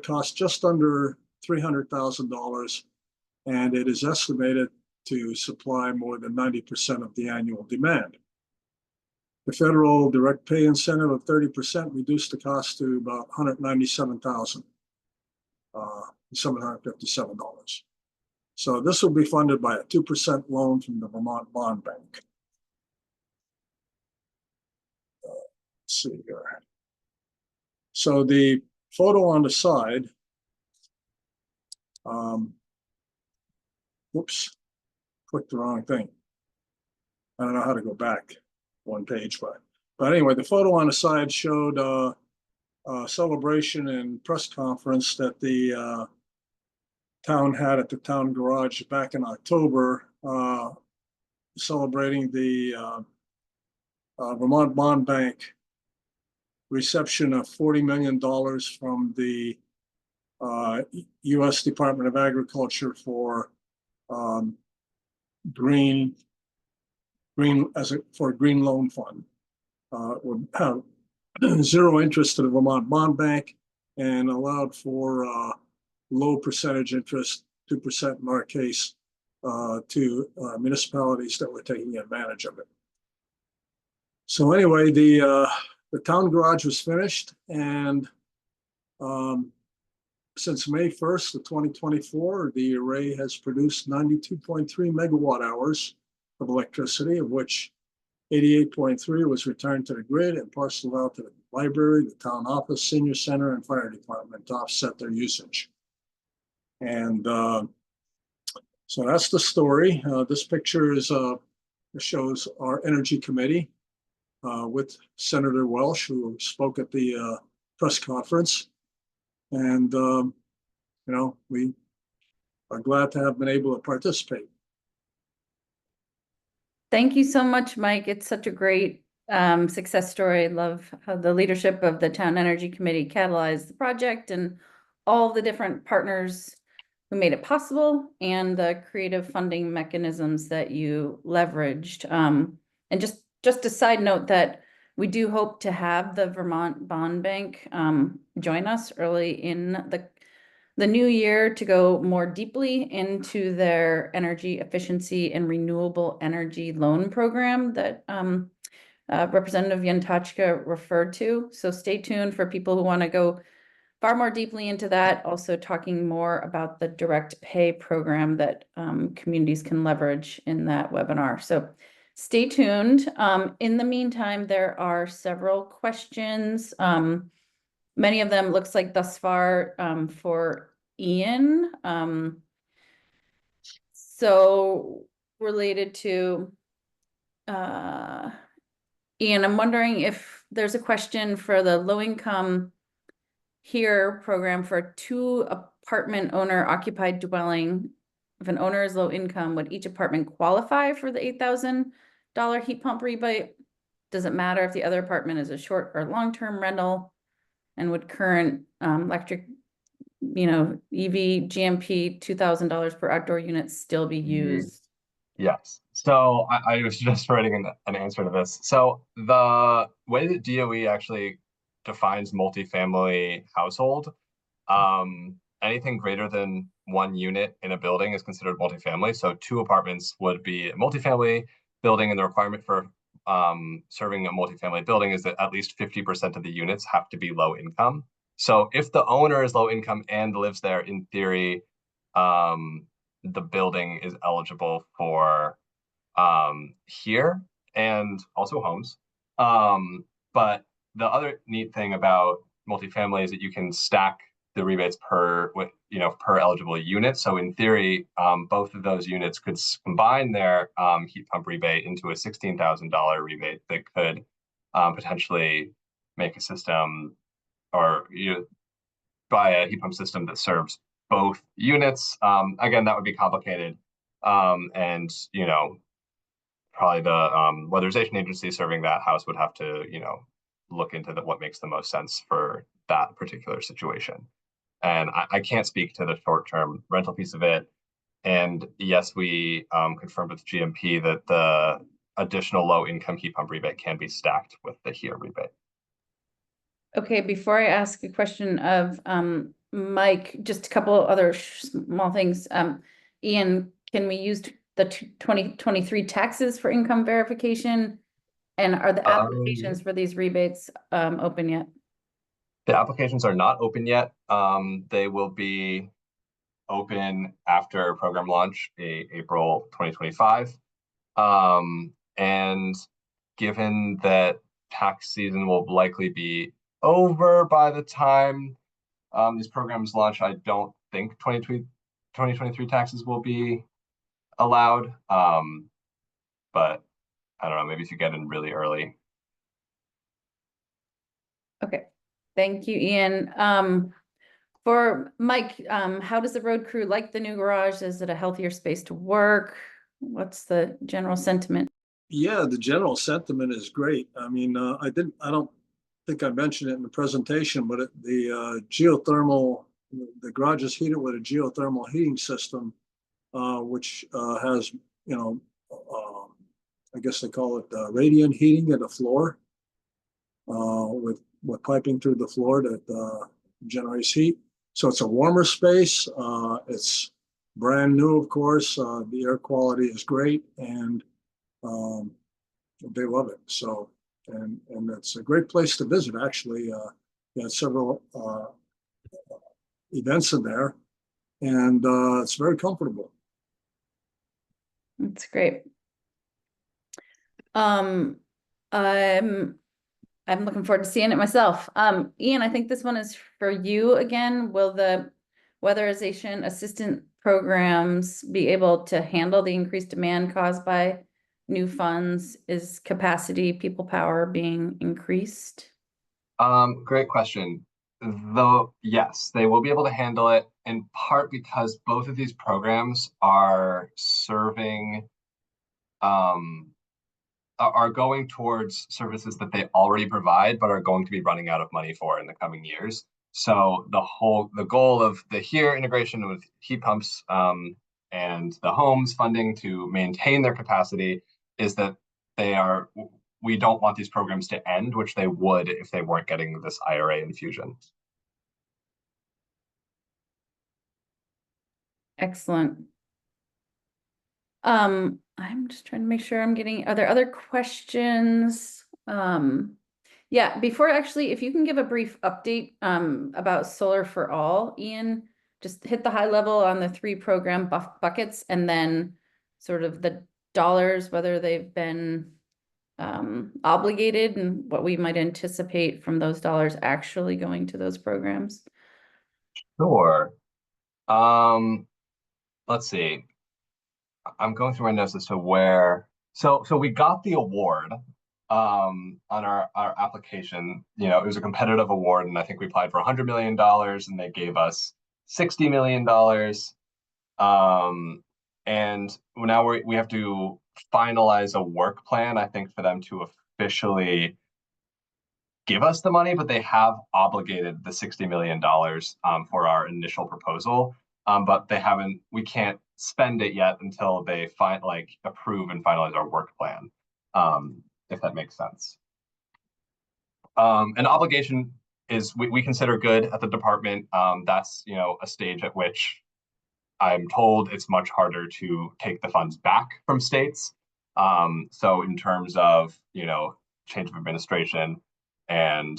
cost just under $300,000, and it is estimated to supply more than 90% of the annual demand. The federal direct pay incentive of 30% reduced the cost to about $197,757. So this will be funded by a 2% loan from the Vermont Bond Bank. Let's see here. So the photo on the side, whoops, clicked the wrong thing. I don't know how to go back one page, but anyway, the photo on the side showed a celebration and press conference that the town had at the town garage back in October, celebrating the Vermont Bond Bank reception of $40 million from the U.S. Department of Agriculture for green loan fund. Would have 0 interest to the Vermont Bond Bank and allowed for low percentage interest, 2% in our case, to municipalities that were taking advantage of it. So anyway, the town garage was finished, and since May 1st of 2024, the array has produced 92.3 megawatt hours of electricity, of which 88.3 was returned to the grid and parceled out to the library, the town office, senior center, and fire department to offset their usage. And so that's the story. This picture is shows our Energy Committee with Senator Welsh, who spoke at the press conference. And, you know, we are glad to have been able to participate. Thank you so much, Mike. It's such a great success story. I love how the leadership of the Town Energy Committee catalyzed the project, and all the different partners who made it possible, and the creative funding mechanisms that you leveraged. And just a side note that we do hope to have the Vermont Bond Bank join us early in the new year to go more deeply into their energy efficiency and renewable energy loan program that Representative Yantachka referred to. So stay tuned for people who want to go far more deeply into that, also talking more about the direct pay program that communities can leverage in that webinar. So stay tuned. In the meantime, there are several questions. Many of them looks like thus far for Ian. So related to Ian, I'm wondering if there's a question for the low income here program for a 2-apartment owner occupied dwelling. If an owner is low income, would each apartment qualify for the $8,000 heat pump rebate? Does it matter if the other apartment is a short or long-term rental? And would current electric, EV GMP $2,000 per outdoor unit still be used? Yes. So I was just writing an answer to this. So the way that DOE actually defines multifamily household, anything greater than 1 unit in a building is considered multifamily. So 2 apartments would be a multifamily building, and the requirement for serving a multifamily building is that at least 50% of the units have to be low income. So if the owner is low income and lives there, in theory, the building is eligible for here and also homes. But the other neat thing about multifamily is that you can stack the rebates per eligible unit. So in theory, both of those units could combine their heat pump rebate into a $16,000 rebate that could potentially make a system, or buy a heat pump system that serves both units. Again, that would be complicated, and probably the weatherization agency serving that house would have to look into what makes the most sense for that particular situation. And I can't speak to the short-term rental piece of it. And yes, we confirmed with GMP that the additional low-income heat pump rebate can be stacked with the HERE rebate. Okay, before I ask a question of Mike, just a couple other small things. Ian, can we use the 2023 taxes for income verification? And are the applications for these rebates open yet? The applications are not open yet. They will be open after program launch, April 2025. And given that tax season will likely be over by the time these programs launch, I don't think 2023 taxes will be allowed. But I don't know, maybe if you get in really early. Okay, thank you, Ian. For Mike, how does the road crew like the new garage? Is it a healthier space to work? What's the general sentiment? Yeah, the general sentiment is great. I mean, I don't think I mentioned it in the presentation, but the geothermal, the garage is heated with a geothermal heating system, which has, I guess they call it radiant heating at the floor, with piping through the floor that generates heat. So it's a warmer space. It's brand new, of course. The air quality is great, and they love it. So, and it's a great place to visit. Actually, we had several events in there, and it's very comfortable. That's great. I'm looking forward to seeing it myself. Ian, I think this one is for you again. Will the weatherization assistant programs be able to handle the increased demand caused by new funds? Is capacity, people power being increased? Great question. Though, yes, they will be able to handle it, in part because both of these programs are serving, are going towards services that they already provide, but are going to be running out of money for in the coming years. So the goal of the HERE integration with heat pumps and the homes funding to maintain their capacity is that we don't want these programs to end, which they would if they weren't getting this IRA infusion. Excellent. I'm just trying to make sure I'm getting, are there other questions? Yeah, before actually, if you can give a brief update about Solar for All, Ian, just hit the high level on the 3 program buckets, and then sort of the dollars, whether they've been obligated, and what we might anticipate from those dollars actually going to those programs. Sure. Let's see. I'm going through my notes as to where. So we got the award on our application, you know, it was a competitive award, and I think we applied for $100 million, and they gave us $60 million. And now we have to finalize a work plan, I think, for them to officially give us the money, but they have obligated the $60 million for our initial proposal. But we can't spend it yet until they approve and finalize our work plan, if that makes sense. An obligation is we consider good at the department. That's, you know, a stage at which I'm told it's much harder to take the funds back from states. So in terms of, you know, change of administration and,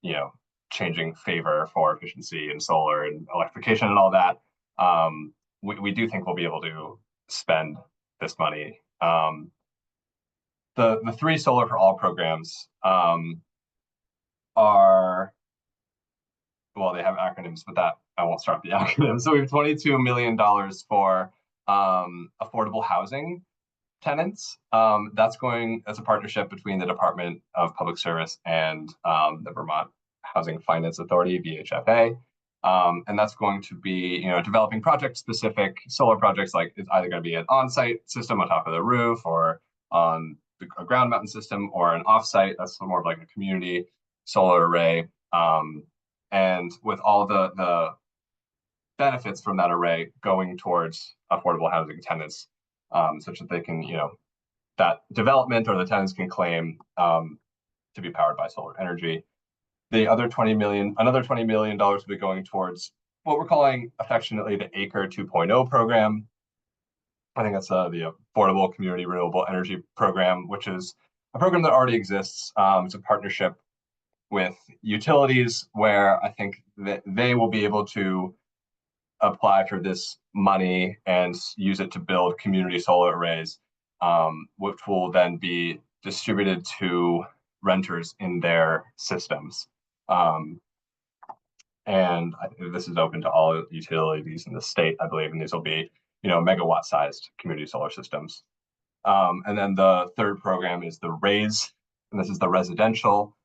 you know, changing favor for efficiency and solar and electrification and all that, we do think we'll be able to spend this money. The 3 Solar for All programs are, well, they have acronyms, but that I won't start the acronyms. So we have $22 million for affordable housing tenants. That's a partnership between the Department of Public Service and the Vermont Housing Finance Authority, VHFA. And that's going to be, you know, developing project-specific solar projects. Like, it's either going to be an on-site system on top of the roof, or on a ground mountain system, or an off-site. That's more of like a community solar array. And with all the benefits from that array going towards affordable housing tenants, such that they can, you know, that development or the tenants can claim to be powered by solar energy. The other another $20 million will be going towards what we're calling affectionately the Acre 2.0 program. I think that's the Affordable Community Renewable Energy Program, which is a program that already exists. It's a partnership with utilities where I think that they will be able to apply for this money and use it to build community solar arrays, which will then be distributed to renters in their systems. And this is open to all utilities in the state, I believe, and these will be, you know, megawatt-sized community solar systems. And then the third program is the RAISE, and this is the residential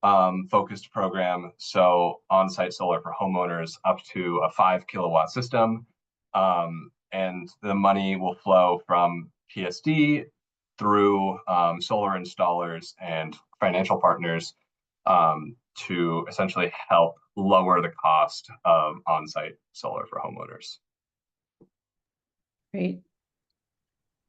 focused program. So on-site solar for homeowners up to a 5 kilowatt system. And the money will flow from PSD through solar installers and financial partners to essentially help lower the cost of on-site solar for homeowners. Great.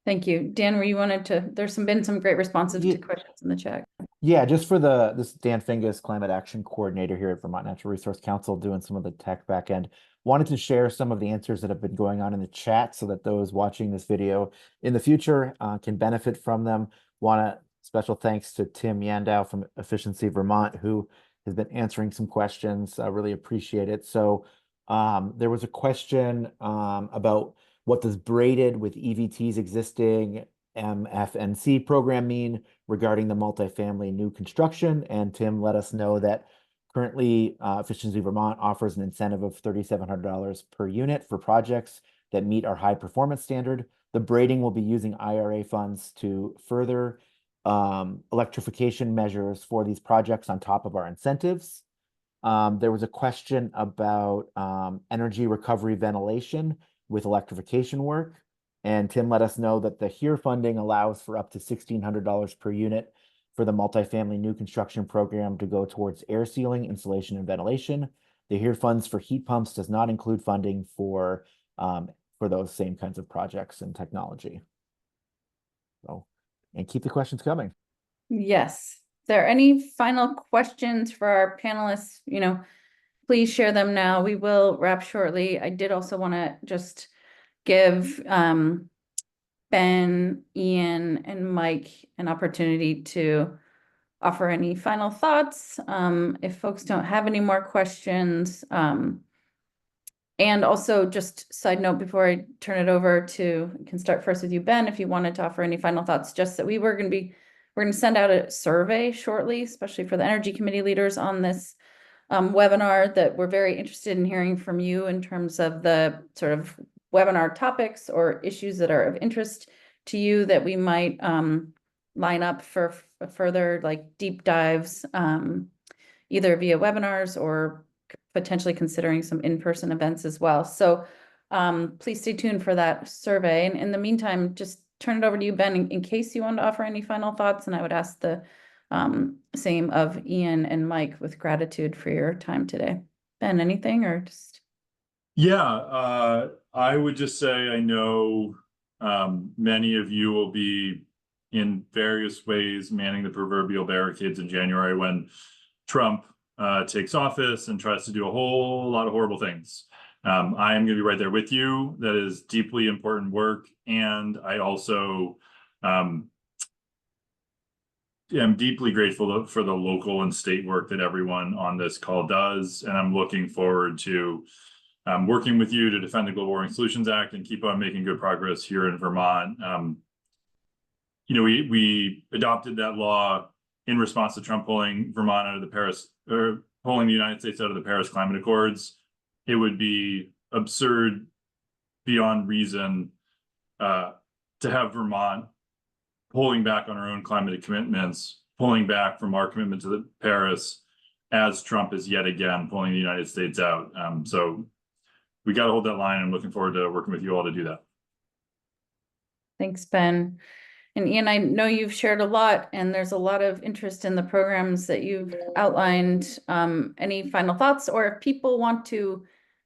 Thank you. Dan, where you wanted to, been some great responses to questions in the chat. Yeah, just for this Dan Fingus, Climate Action Coordinator here at Vermont Natural Resource Council, doing some of the tech back end. Wanted to share some of the answers that have been going on in the chat so that those watching this video in the future can benefit from them. Special thanks to Tim Yandow from Efficiency Vermont, who has been answering some questions. I really appreciate it. So there was a question about what does braided with EVT's existing MFNC program mean regarding the multifamily new construction. And Tim let us know that currently Efficiency Vermont offers an incentive of $3,700 per unit for projects that meet our high performance standard. The braiding will be using IRA funds to further electrification measures for these projects on top of our incentives. There was a question about energy recovery ventilation with electrification work. And Tim let us know that the HERE funding allows for up to $1,600 per unit for the multifamily new construction program to go towards air sealing, insulation, and ventilation. The HERE funds for heat pumps does not include funding for those same kinds of projects and technology. So, and keep the questions coming. Yes. Is there any final questions for our panelists? You know, please share them now. We will wrap shortly. I did also want to just give Ben, Ian, and Mike an opportunity to offer any final thoughts if folks don't have any more questions. And also, just side note before I turn it over can start first with you, Ben, if you wanted to offer any final thoughts, just that we're going to send out a survey shortly, especially for the Energy Committee leaders on this webinar, that we're very interested in hearing from you in terms of the sort of webinar topics or issues that are of interest to you that we might line up for further like deep dives, either via webinars or potentially considering some in-person events as well. So please stay tuned for that survey. And in the meantime, just turn it over to you, Ben, in case you want to offer any final thoughts. And I would ask the same of Ian and Mike with gratitude for your time today. Ben, anything or just? Yeah, I would just say I know many of you will be in various ways manning the proverbial barricades in January when Trump takes office and tries to do a whole lot of horrible things. I am going to be right there with you. That is deeply important work. And I also am deeply grateful for the local and state work that everyone on this call does. And I'm looking forward to working with you to defend the Global Warming Solutions Act and keep on making good progress here in Vermont. You know, we adopted that law in response to Trump pulling Vermont out of the Paris, or pulling the United States out of the Paris Climate Accords. It would be absurd beyond reason to have Vermont pulling back on our own climate commitments, pulling back from our commitment to the Paris, as Trump is yet again pulling the United States out. So we got to hold that line. I'm looking forward to working with you all to do that. Thanks, Ben. And Ian, I know you've shared a lot and there's a lot of interest in the programs that you've outlined. Any final thoughts, or if people want to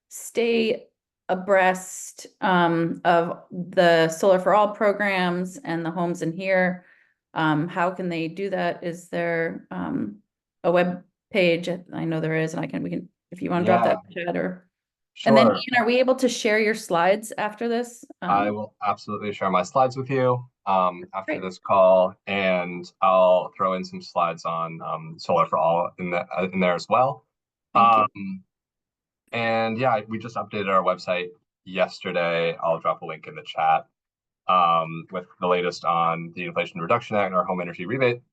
stay abreast of the Solar for All programs and the Homes in Here, how can they do that? Is there a web page? I know there is, and we can, if you want to drop that in the chat or. Sure. And then Ian, are we able to share your slides after this? I will absolutely share my slides with you after Great. this call, and I'll throw in some slides on Solar for All in there as well. Thank you. And yeah, we just updated our website yesterday. I'll drop a link in the chat with the latest on the Inflation Reduction Act and our home energy rebate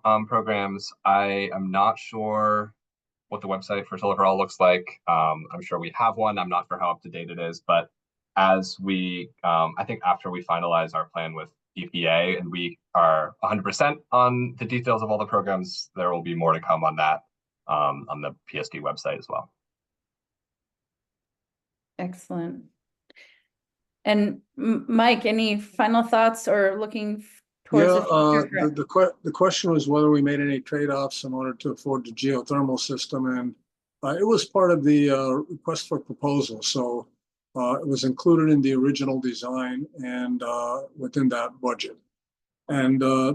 programs. I am not sure what the website for Solar for All looks like. I'm sure we have one. I'm not sure how up to date it is, but as we, I think after we finalize our plan with EPA and we are 100% on the details of all the programs, there will be more to come on that on the PSD website as well. Excellent. And Mike, any final thoughts or looking towards the future? The question was whether we made any trade-offs in order to afford the geothermal system, and it was part of the request for proposal. So it was included in the original design and within that budget. And I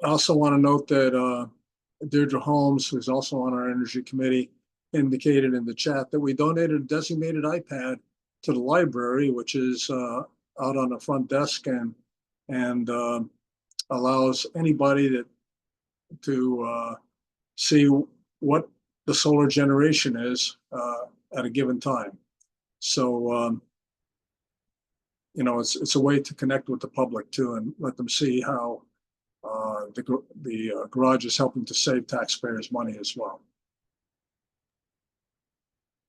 also want to note that Deirdre Holmes, who's also on our energy committee, indicated in the chat that we donated a designated iPad to the library, which is out on the front desk and allows anybody to see what the solar generation is at a given time. So, you know, it's a way to connect with the public too and let them see how the garage is helping to save taxpayers money as well.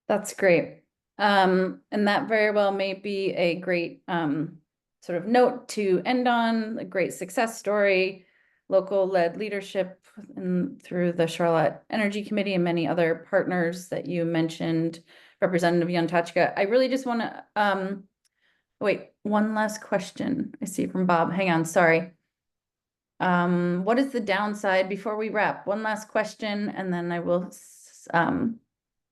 That's great. And that very well may be a great sort of note to end on, a great success story, local led leadership through the Charlotte Energy Committee and many other partners that you mentioned, Representative Yontachka. I really just want to, wait, one last question I see from Bob. Hang on, sorry. What is the downside before we wrap? One last question, and then I will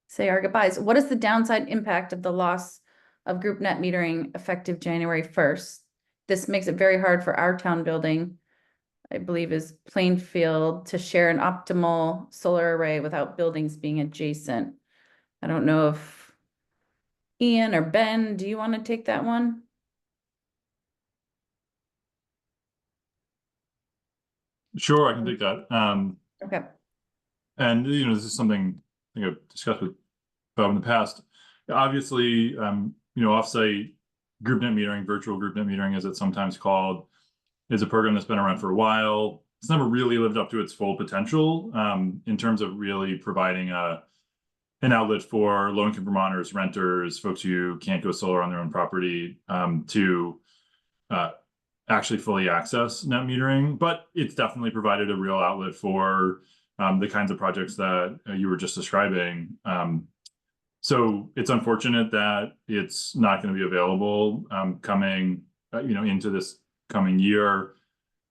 say our goodbyes. What is the downside impact of the loss of group net metering effective January 1st? This makes it very hard for our town building, I believe is Plainfield, to share an optimal solar array without buildings being adjacent. I don't know if Ian or Ben, do you want to take that one? Sure, I can take that. Okay. And, you know, this is something I think I've discussed with Bob in the past. Obviously, you know, offsite group net metering, virtual group net metering, as it's sometimes called, is a program that's been around for a while. It's never really lived up to its full potential in terms of really providing an outlet for low-income Vermonters, renters, folks who can't go solar on their own property to actually fully access net metering, but it's definitely provided a real outlet for the kinds of projects that you were just describing. So it's unfortunate that it's not going to be available coming, into this coming year.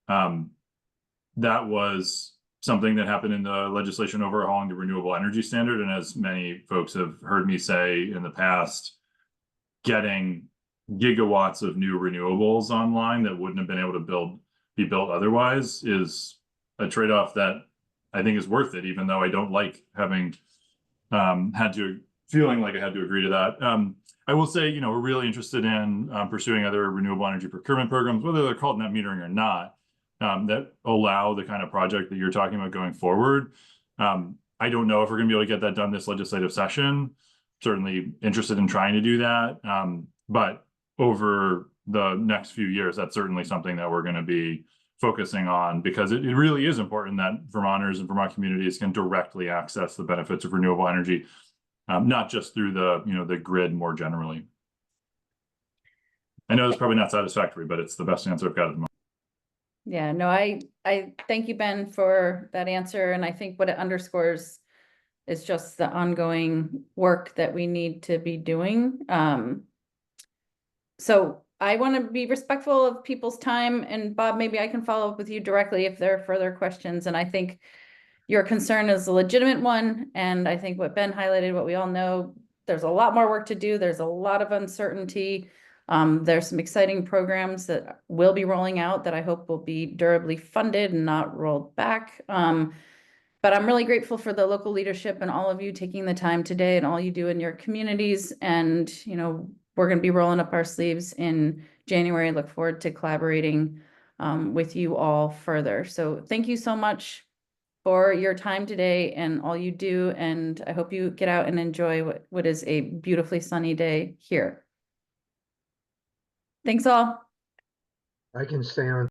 That was something that happened in the legislation overhauling the renewable energy standard. And as many folks have heard me say in the past, getting gigawatts of new renewables online that wouldn't have been able to be built otherwise is a trade-off that I think is worth it, even though I don't like having feeling like I had to agree to that. I will say, we're really interested in pursuing other renewable energy procurement programs, whether they're called net metering or not, that allow the kind of project that you're talking about going forward. I don't know if we're going to be able to get that done this legislative session. Certainly interested in trying to do that. But over the next few years, that's certainly something that we're going to be focusing on, because it really is important that Vermonters and Vermont communities can directly access the benefits of renewable energy, not just through the grid more generally. I know it's probably not satisfactory, but it's the best answer I've got at the moment. Yeah, no, I thank you, Ben, for that answer. And I think what it underscores is just the ongoing work that we need to be doing. So I want to be respectful of people's time, and Bob, maybe I can follow up with you directly if there are further questions. And I think your concern is a legitimate one. And I think what Ben highlighted, what we all know, there's a lot more work to do. There's a lot of uncertainty. There's some exciting programs that will be rolling out that I hope will be durably funded and not rolled back. But I'm really grateful for the local leadership and all of you taking the time today and all you do in your communities. And, we're going to be rolling up our sleeves in January. Look forward to collaborating with you all further. So thank you so much for your time today and all you do. And I hope you get out and enjoy what is a beautifully sunny day here. Thanks all. I can stay on.